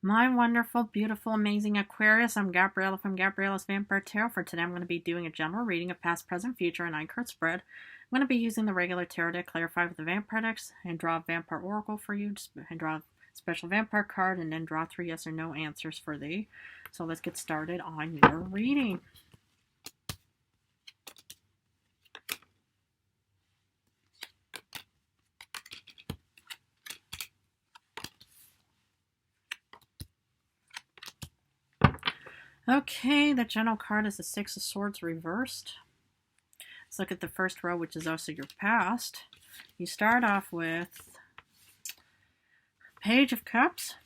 My wonderful, beautiful, amazing Aquarius. I'm Gabriella from Gabriella's Vampire Tarot. For today, I'm going to be doing a general reading of past, present, future, and 9-card spread. I'm going to be using the regular tarot deck, clarify with the vampire decks, and draw a vampire oracle for you, and draw a special vampire card, and then draw 3 yes or no answers for thee. So let's get started on your reading. Okay, the general card is the Six of Swords reversed. Let's look at the first row, which is also your past. You start off with Page of Cups,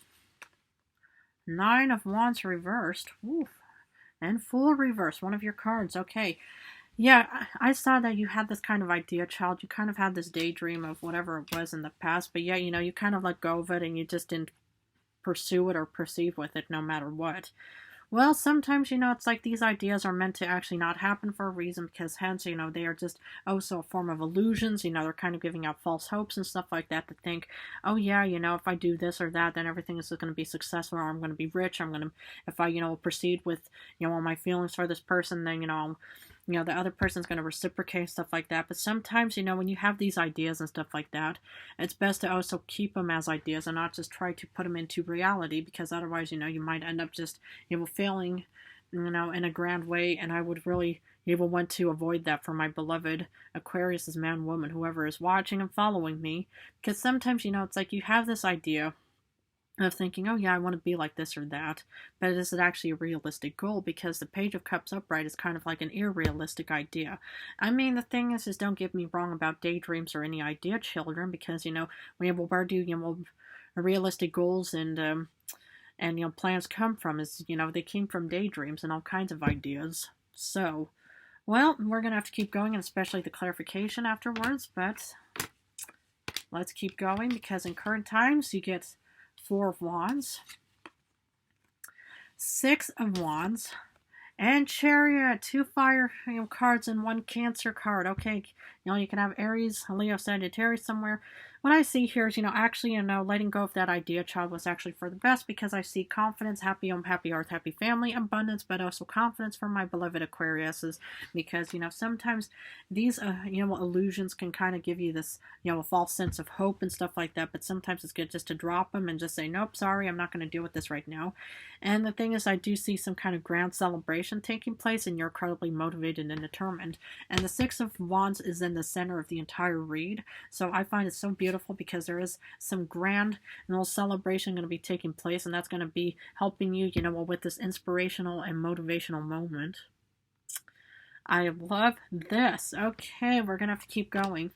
Nine of Wands reversed, oof, and Fool reversed, one of your cards. Okay, yeah, I saw that you had this kind of idea, child. You kind of had this daydream of whatever it was in the past, but yeah, you kind of let go of it and you just didn't pursue it or proceed with it no matter what. Well, sometimes, it's like these ideas are meant to actually not happen for a reason because hence, they are just also a form of illusions. They're kind of giving out false hopes and stuff like that to think, oh yeah, if I do this or that, then everything is going to be successful or I'm going to be rich. If I, proceed with, all my feelings for this person, then, the other person's going to reciprocate, stuff like that. But sometimes, when you have these ideas and stuff like that, it's best to also keep them as ideas and not just try to put them into reality because otherwise, you might end up just, failing, in a grand way. And I would really, want to avoid that for my beloved Aquarius, man, woman, whoever is watching and following me. Because sometimes, it's like you have this idea of thinking, oh yeah, I want to be like this or that, but is it actually a realistic goal? Because the Page of Cups upright is kind of like an unrealistic idea. I mean, the thing is don't get me wrong about daydreams or any idea, children, because where do realistic goals and plans come from? Is they came from daydreams and all kinds of ideas. So, well, we're gonna have to keep going, and especially the clarification afterwards. But let's keep going because in current times you get Four of Wands, Six of Wands, and Chariot. 2 fire cards and 1 Cancer card. Okay, you can have Aries, Leo, Sagittarius somewhere. What I see here is, actually, letting go of that idea, child, was actually for the best because I see confidence, happy home, happy hearth, happy family, abundance, but also confidence for my beloved Aquariuses because, sometimes these, illusions can kind of give you this, a false sense of hope and stuff like that, but sometimes it's good just to drop them and just say, nope, sorry, I'm not going to deal with this right now. And the thing is, I do see some kind of grand celebration taking place and you're incredibly motivated and determined. And the Six of Wands is in the center of the entire read, so I find it so beautiful because there is some grand little celebration going to be taking place, and that's going to be helping you, with this inspirational and motivational moment. I love this. Okay, we're going to have to keep going.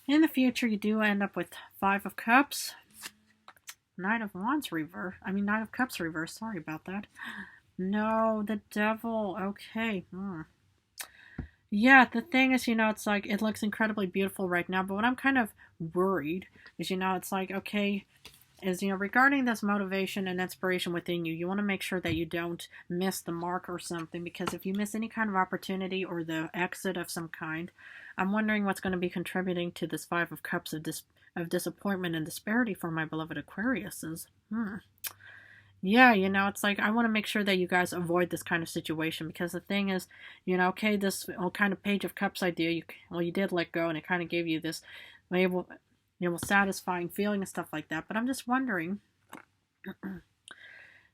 In the future, you do end up with Five of Cups, Nine of Wands reverse. Nine of Cups reverse. Sorry about that. No, the Devil. Okay. Yeah, the thing is, it's like, it looks incredibly beautiful right now, but what I'm kind of worried is, it's like, okay, is, regarding this motivation and inspiration within you, you want to make sure that you don't miss the mark or something, because if you miss any kind of opportunity or the exit of some kind, I'm wondering what's going to be contributing to this Five of Cups of disappointment and disparity for my beloved Aquariuses. Yeah, it's like I want to make sure that you guys avoid this kind of situation because the thing is, okay, this kind of Page of Cups idea, you did let go and it kind of gave you this satisfying feeling and stuff like that. But I'm just wondering,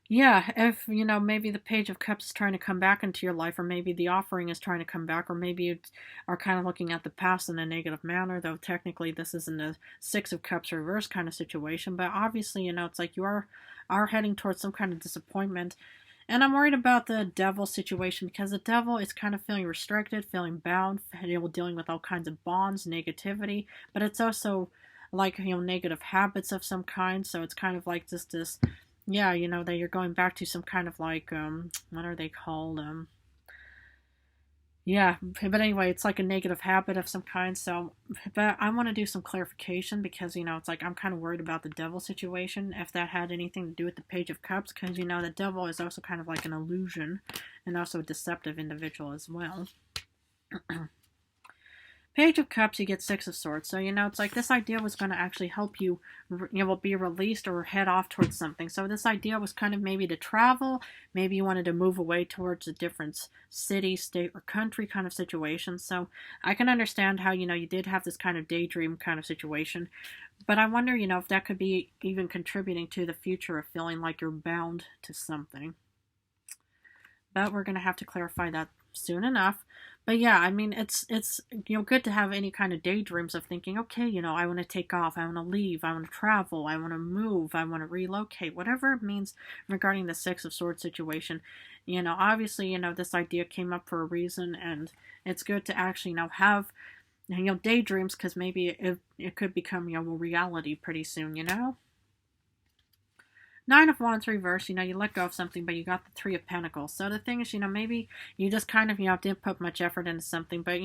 yeah, if, maybe the Page of Cups is trying to come back into your life, or maybe the offering is trying to come back, or maybe you are kind of looking at the past in a negative manner, though technically this isn't a Six of Cups reverse kind of situation. But obviously, it's like you are heading towards some kind of disappointment. And I'm worried about the Devil situation because the Devil is kind of feeling restricted, feeling bound, dealing with all kinds of bonds, negativity, but it's also like, negative habits of some kind. So it's kind of like just this, yeah, that you're going back to some kind of like, what are they called? Yeah, but anyway, it's like a negative habit of some kind. So, but I want to do some clarification because, it's like I'm kind of worried about the Devil situation, if that had anything to do with the Page of Cups, because, the Devil is also kind of like an illusion and also a deceptive individual as well. Page of Cups, you get Six of Swords. So, it's like this idea was going to actually help you, be released or head off towards something. So this idea was kind of maybe to travel. Maybe you wanted to move away towards a different city, state, or country kind of situation. So I can understand how, you did have this kind of daydream kind of situation. But I wonder, if that could be even contributing to the future of feeling like you're bound to something. But we're going to have to clarify that soon enough. But yeah, I mean, it's good to have any kind of daydreams of thinking, okay, I want to take off, I want to leave, I want to travel, I want to move, I want to relocate, whatever it means regarding the Six of Swords situation. Obviously, this idea came up for a reason, and it's good to actually, have, daydreams, because maybe it could become, a reality pretty soon, Nine of Wands reverse, you let go of something, but you got the Three of Pentacles. So the thing is, maybe you just kind of, didn't put much effort into something. But,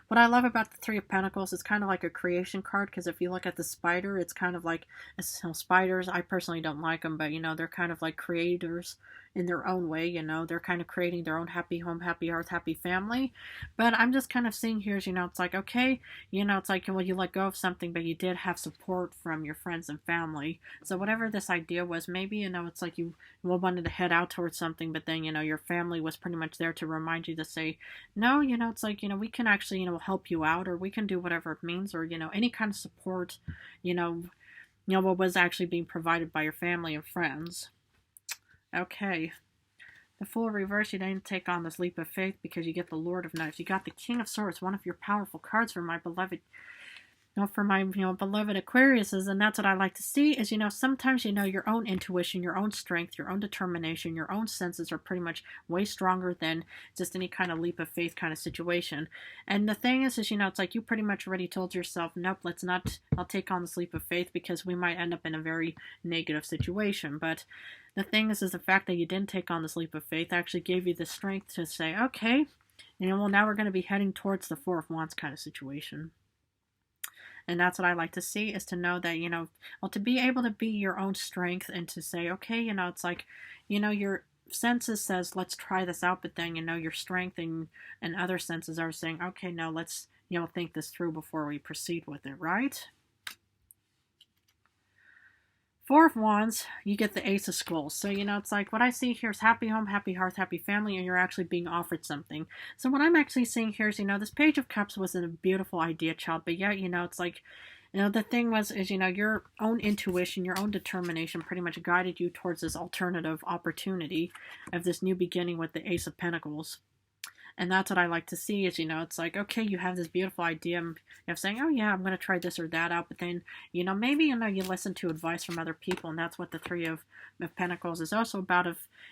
what I love about the Three of Pentacles is kind of like a creation card. Because if you look at the spider, it's kind of like, spiders, I personally don't like them. But, they're kind of like creators in their own way. They're kind of creating their own happy home, happy earth, happy family. But I'm just kind of seeing here, it's like, okay, it's like, well, you let go of something, but you did have support from your friends and family. So whatever this idea was, maybe, it's like you wanted to head out towards something, but then, your family was pretty much there to remind you to say, no, it's like, we can actually, help you out, or we can do whatever it means, or, any kind of support, what was actually being provided by your family and friends. Okay. The Fool reverse, you didn't take on this leap of faith because you get the Lord of Knives. You got the King of Swords, one of your powerful cards for my beloved beloved Aquariuses, and that's what I like to see is, sometimes, your own intuition, your own strength, your own determination, your own senses are pretty much way stronger than just any kind of leap of faith kind of situation. And the thing is, it's like you pretty much already told yourself, nope, I'll take on this leap of faith because we might end up in a very negative situation. But the thing is the fact that you didn't take on this leap of faith actually gave you the strength to say, okay, well, now we're going to be heading towards the Four of Wands kind of situation. And that's what I like to see, is to know that, to be able to be your own strength and to say, okay, it's like, your senses says, let's try this out. But then, your strength and other senses are saying, okay, no, let's, think this through before we proceed with it, right? Four of Wands, you get the Ace of Skulls. So, it's like what I see here is happy home, happy hearth, happy family, and you're actually being offered something. So what I'm actually seeing here is, this Page of Cups was a beautiful idea, child. But yeah, it's like, the thing is, your own intuition, your own determination pretty much guided you towards this alternative opportunity of this new beginning with the Ace of Pentacles. And that's what I like to see is, it's like, okay, you have this beautiful idea of saying, oh yeah, I'm going to try this or that out. But then, maybe, you listen to advice from other people. And that's what the Three of Pentacles is also about.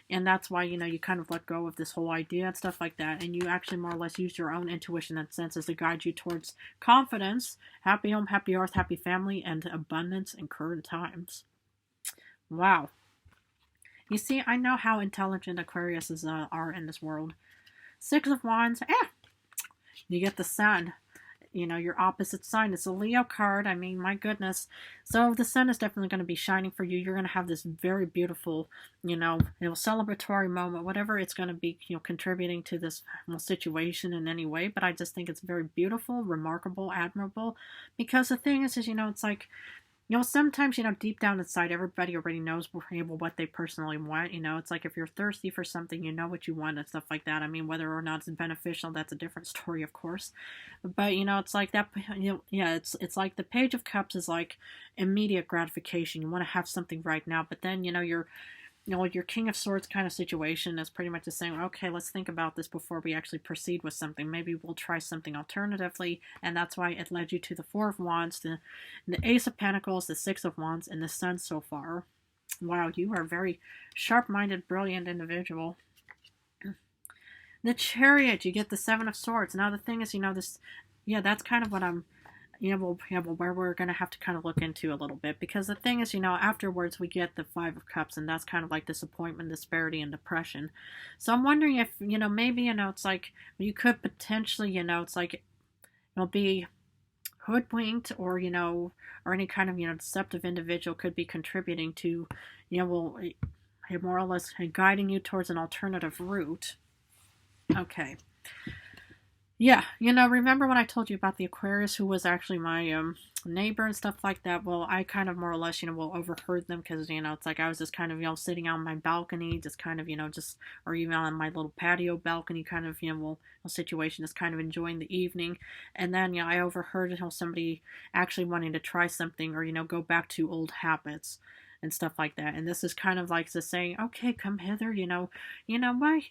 And that's why, you kind of let go of this whole idea and stuff like that. And you actually more or less use your own intuition and senses to guide you towards confidence, happy home, happy earth, happy family, and abundance in current times. Wow. You see, I know how intelligent Aquariuses are in this world. Six of Wands, you get the Sun, your opposite sign. It's a Leo card. I mean, my goodness. So the Sun is definitely going to be shining for you. You're going to have this very beautiful, celebratory moment, whatever it's going to be, contributing to this situation in any way. But I just think it's very beautiful, remarkable, admirable. Because the thing is it's like, sometimes, deep down inside, everybody already knows what they personally want. It's like if you're thirsty for something, you know what you want and stuff like that. I mean, whether or not it's beneficial, that's a different story, of course. But, it's like that, it's like the Page of Cups is like immediate gratification. You want to have something right now, but then, your King of Swords kind of situation is pretty much the same. Okay, let's think about this before we actually proceed with something. Maybe we'll try something alternatively, and that's why it led you to the Four of Wands, the Ace of Pentacles, the Six of Wands, and the Sun so far. Wow, you are a very sharp-minded, brilliant individual. The Chariot, you get the Seven of Swords. Now the thing is, that's kind of what I'm where we're going to have to kind of look into a little bit, because the thing is, afterwards we get the Five of Cups, and that's kind of like disappointment, disparity, and depression. So I'm wondering if, maybe, it's like you could potentially, it's like, be hoodwinked, or, or any kind of, deceptive individual could be contributing to, more or less guiding you towards an alternative route. Okay. Yeah, remember when I told you about the Aquarius who was actually my neighbor and stuff like that? Well, I kind of more or less, will overheard them because, it's like I was just kind of, sitting on my balcony, just kind of, or even on my little patio balcony kind of, situation, just kind of enjoying the evening. And then, I overheard, somebody actually wanting to try something or, go back to old habits and stuff like that. And this is kind of like just saying, okay, come hither, why,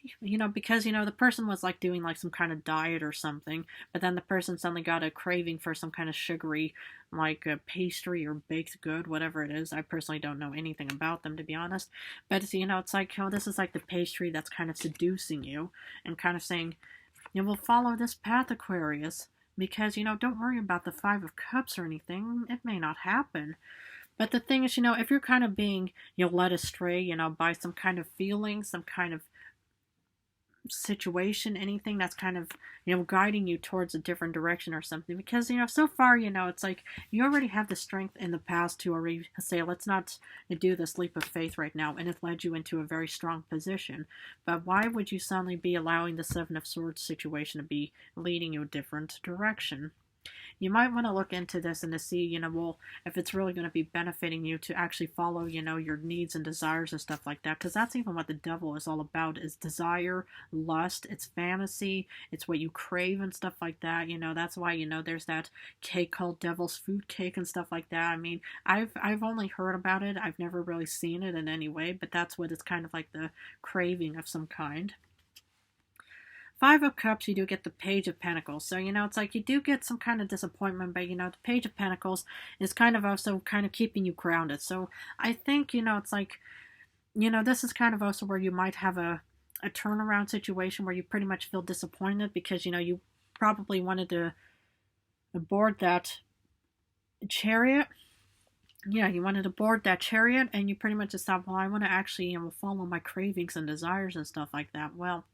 because, the person was like doing like some kind of diet or something, but then the person suddenly got a craving for some kind of sugary, like a pastry or baked good, whatever it is. I personally don't know anything about them, to be honest. But, it's like, this is like the pastry that's kind of seducing you and kind of saying, we'll follow this path, Aquarius. Because, don't worry about the Five of Cups or anything. It may not happen. But the thing is, if you're kind of being, led astray, by some kind of feeling, some kind of situation, anything that's kind of, guiding you towards a different direction or something. Because, so far, it's like you already have the strength in the past to already say, let's not do this leap of faith right now. And it led you into a very strong position. But why would you suddenly be allowing the Seven of Swords situation to be leading you a different direction? You might want to look into this and to see, well, if it's really going to be benefiting you to actually follow, your needs and desires and stuff like that. Because that's even what the devil is all about, is desire, lust, it's fantasy, it's what you crave and stuff like that. That's why, there's that cake called Devil's Food Cake and stuff like that. I mean, I've only heard about it. I've never really seen it in any way, but that's what it's kind of like, the craving of some kind. Five of Cups, you do get the Page of Pentacles. So, it's like you do get some kind of disappointment, but, the Page of Pentacles is kind of also kind of keeping you grounded. So, I think, it's like, this is kind of also where you might have a turnaround situation where you pretty much feel disappointed because, you probably wanted to board that chariot. Yeah, you wanted to board that chariot and you pretty much just thought, well, I want to actually, follow my cravings and desires and stuff like that. Well,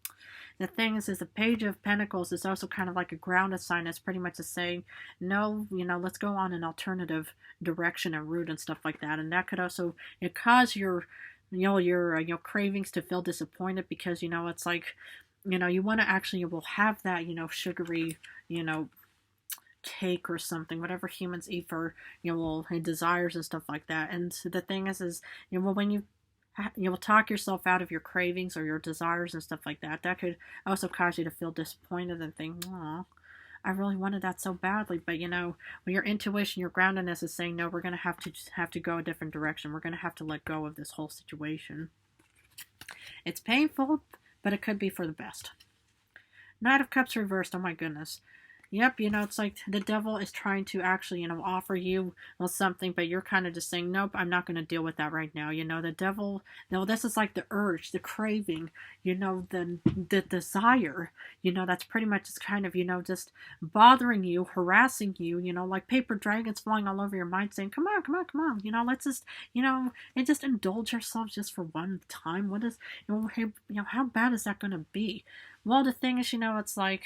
the thing is the Page of Pentacles is also kind of like a grounded sign. It's pretty much a saying, no, let's go on an alternative direction and route and stuff like that. And that could also cause your cravings to feel disappointed because, it's like, you want to actually, will have that, sugary, cake or something, whatever humans eat for, desires and stuff like that. And the thing is, when you'll talk yourself out of your cravings or your desires and stuff like that. That could also cause you to feel disappointed and think, oh, I really wanted that so badly. But when your intuition, your groundedness is saying, no, we're going to have to go a different direction. We're going to have to let go of this whole situation. It's painful, but it could be for the best. Knight of Cups reversed. Oh my goodness. Yep, it's like the devil is trying to actually, offer you something, but you're kind of just saying, nope, I'm not going to deal with that right now. The devil, this is like the urge, the craving, the desire, that's pretty much just kind of, just bothering you, harassing you, like paper dragons flying all over your mind saying, come on, come on, come on, let's just, and just indulge ourselves just for one time. What is, hey, how bad is that going to be? Well, the thing is, it's like,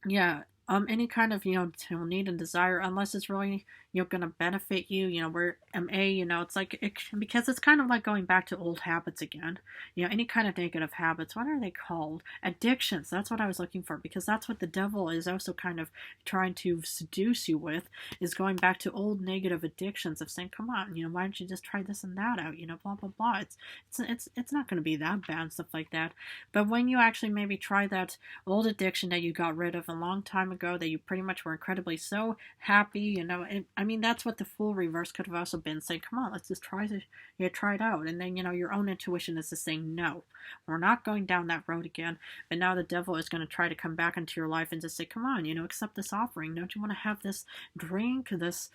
yeah, any kind of, need and desire, unless it's really, gonna benefit you, where, it's like, because it's kind of like going back to old habits again, any kind of negative habits, what are they called? Addictions, that's what I was looking for, because that's what the devil is also kind of trying to seduce you with, is going back to old negative addictions of saying, come on, why don't you just try this and that out, blah, blah, blah, it's not gonna be that bad and stuff like that, but when you actually maybe try that old addiction that you got rid of a long time ago, that you pretty much were incredibly so happy, and, I mean, that's what the Fool reverse could have also been, saying, come on, let's just try it out, and then, your own intuition is just saying, no, we're not going down that road again, but now the devil is going to try to come back into your life and just say, come on, accept this offering, don't you want to have this drink, this,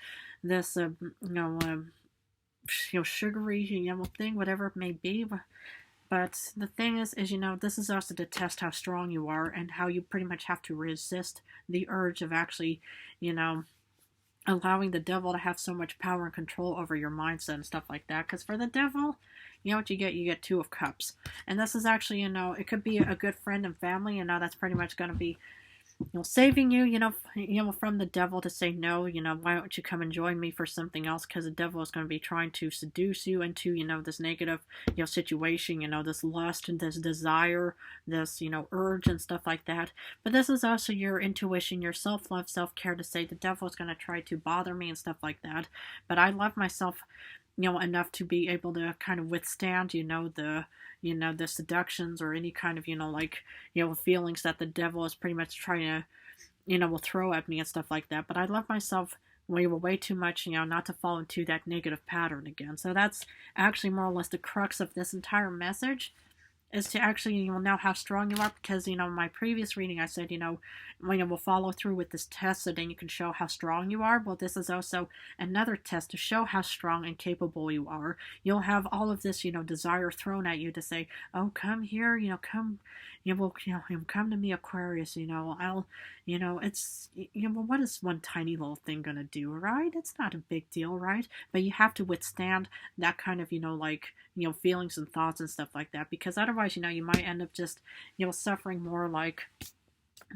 sugary, thing, whatever it may be. But the thing is, this is also to test how strong you are and how you pretty much have to resist the urge of actually, allowing the devil to have so much power and control over your mindset and stuff like that. Because for the devil, what you get? You get Two of Cups. And this is actually, it could be a good friend and family, that's pretty much going to be, saving you, from the devil to say no, why don't you come and join me for something else? Because the devil is going to be trying to seduce you into, this negative, situation, this lust and this desire, this, urge and stuff like that. But this is also your intuition, your self-love, self-care to say the devil is going to try to bother me and stuff like that. But I love myself, enough to be able to kind of withstand, the seductions or any kind of, feelings that the devil is pretty much trying to, will throw at me and stuff like that. But I love myself way too much, not to fall into that negative pattern again. So that's actually more or less the crux of this entire message, is to actually know how strong you are, because in my previous reading I said we'll follow through with this test so then you can show how strong you are. Well, this is also another test to show how strong and capable you are. You'll have all of this desire thrown at you to say, oh, come here, come, come to me, Aquarius, I'll, it's, well, what is one tiny little thing gonna do, right? It's not a big deal, right? But you have to withstand that kind of feelings and thoughts and stuff like that, because otherwise you might end up just suffering more, like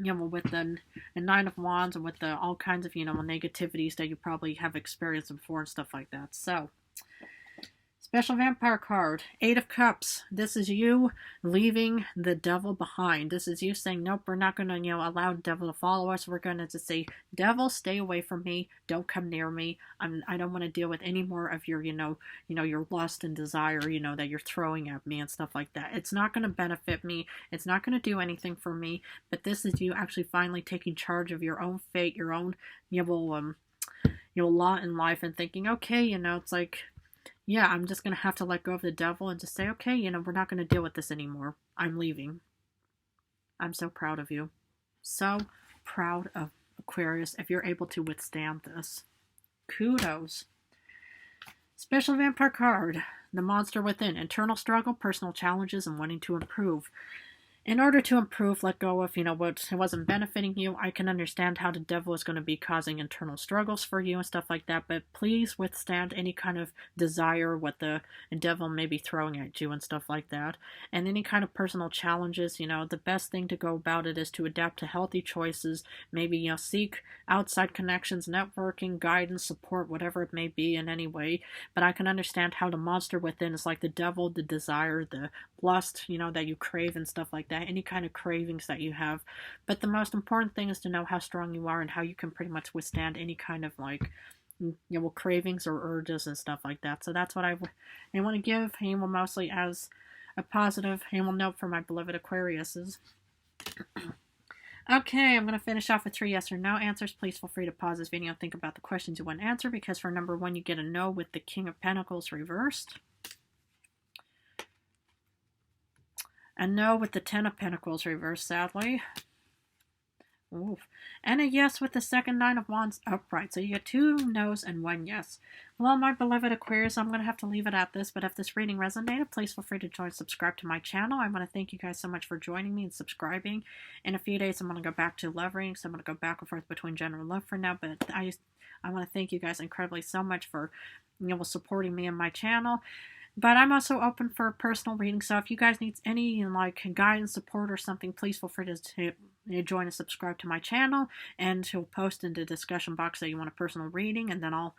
with the Nine of Wands and with the all kinds of negativities that you probably have experienced before and stuff like that. So special vampire card, Eight of Cups. This is you leaving the devil behind. This is you saying, nope, we're not going to, allow the devil to follow us. We're going to just say, devil, stay away from me. Don't come near me. I don't want to deal with any more of your, your lust and desire, that you're throwing at me and stuff like that. It's not going to benefit me. It's not going to do anything for me. But this is you actually finally taking charge of your own fate, your own, lot in life, and thinking, okay, it's like, yeah, I'm just going to have to let go of the devil and just say, okay, we're not going to deal with this anymore. I'm leaving. I'm so proud of you. So proud of Aquarius if you're able to withstand this. Kudos. Special vampire card, the monster within. Internal struggle, personal challenges, and wanting to improve. In order to improve, let go of, what wasn't benefiting you. I can understand how the devil is going to be causing internal struggles for you and stuff like that, but please withstand any kind of desire what the devil may be throwing at you and stuff like that. And any kind of personal challenges, the best thing to go about it is to adapt to healthy choices, maybe, seek outside connections, networking, guidance, support, whatever it may be in any way. But I can understand how the monster within is like the devil, the desire, the lust, that you crave and stuff like that. Any kind of cravings that you have. But the most important thing is to know how strong you are and how you can pretty much withstand any kind of cravings or urges and stuff like that. So that's what I want to give mostly as a positive note for my beloved Aquariuses. Okay, I'm going to finish off with 3 yes or no answers. Please feel free to pause this video and think about the questions you want to answer, because for number 1 you get a no with the King of Pentacles reversed. A no with the Ten of Pentacles reversed, sadly. Oof. And a yes with the second Nine of Wands upright. So you get 2 no's and 1 yes. Well, my beloved Aquarius, I'm going to have to leave it at this. But if this reading resonated, please feel free to join and subscribe to my channel. I want to thank you guys so much for joining me and subscribing. In a few days, I'm going to go back to love readings. So I'm going to go back and forth between general love for now. But I want to thank you guys incredibly so much for supporting me and my channel. But I'm also open for personal readings, so if you guys need any guidance, support, or something, please feel free to join and subscribe to my channel, and to post in the discussion box that you want a personal reading, and then I'll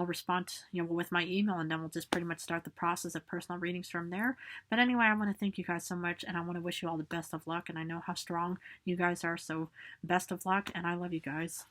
respond with my email, and then we'll just pretty much start the process of personal readings from there. But anyway, I want to thank you guys so much, and I want to wish you all the best of luck, and I know how strong you guys are, so best of luck, and I love you guys.